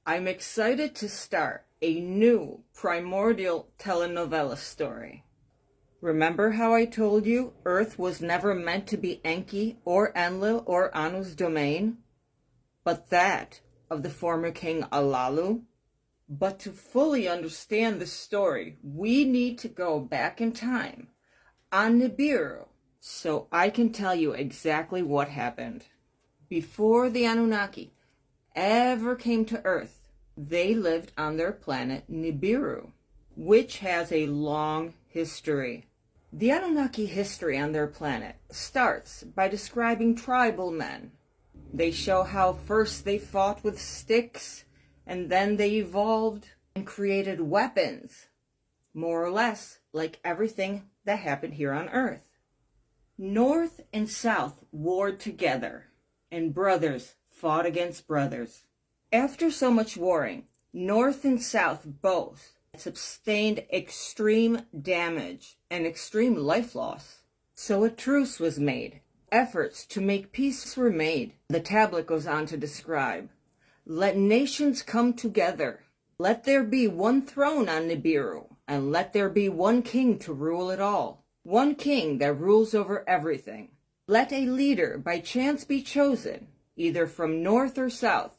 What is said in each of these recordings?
I'm excited to start a new primordial telenovela story. Remember how I told you Earth was never meant to be Enki or Enlil or Anu's domain, but that of the former king Alalu? But to fully understand the story, we need to go back in time on Nibiru, so I can tell you exactly what happened. Before the Anunnaki ever came to Earth, they lived on their planet Nibiru, which has a long history. The Anunnaki history on their planet starts by describing tribal men. They show how first they fought with sticks, and then they evolved and created weapons, more or less like everything that happened here on Earth. North and South warred together, and brothers fought against brothers. After so much warring, North and South both sustained extreme damage and extreme life loss. So a truce was made. Efforts to make peace were made. The tablet goes on to describe, "Let nations come together. Let there be one throne on Nibiru, and let there be one king to rule it all. One king that rules over everything. Let a leader by chance be chosen, either from north or south.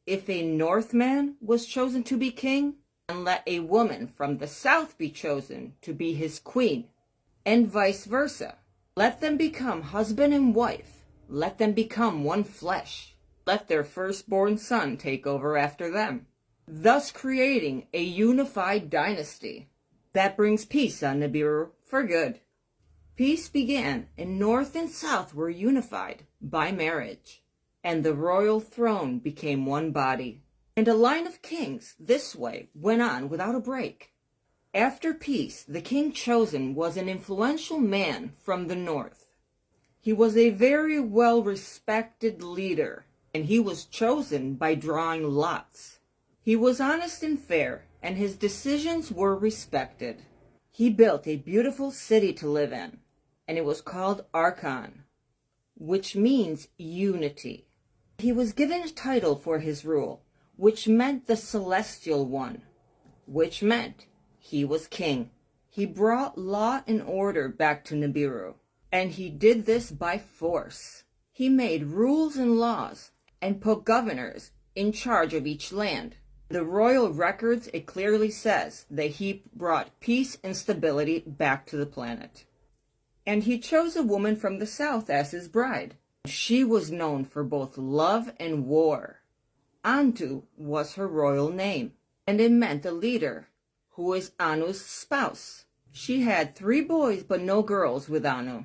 If a Northman was chosen to be king, and let a woman from the south be chosen to be his queen, and vice versa. Let them become husband and wife. Let them become one flesh. Let their firstborn son take over after them, thus creating a unified dynasty that brings peace on Nibiru for good." Peace began, and North and South were unified by marriage, and the royal throne became one body. And a line of kings this way went on without a break. After peace, the king chosen was an influential man from the north. He was a very well-respected leader, and he was chosen by drawing lots. He was honest and fair, and his decisions were respected. He built a beautiful city to live in, and it was called Archon, which means unity. He was given a title for his rule, which meant the Celestial One, which meant he was king. He brought law and order back to Nibiru, and he did this by force. He made rules and laws and put governors in charge of each land. The royal records, it clearly says that he brought peace and stability back to the planet. And he chose a woman from the south as his bride. She was known for both love and war. Antu was her royal name, and it meant a leader, who is Anu's spouse. She had 3 boys but no girls with Anu.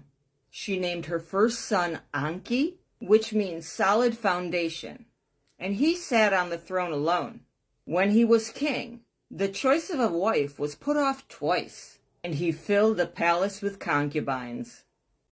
She named her first son Anki, which means solid foundation, and he sat on the throne alone. When he was king, the choice of a wife was put off twice, and he filled the palace with concubines.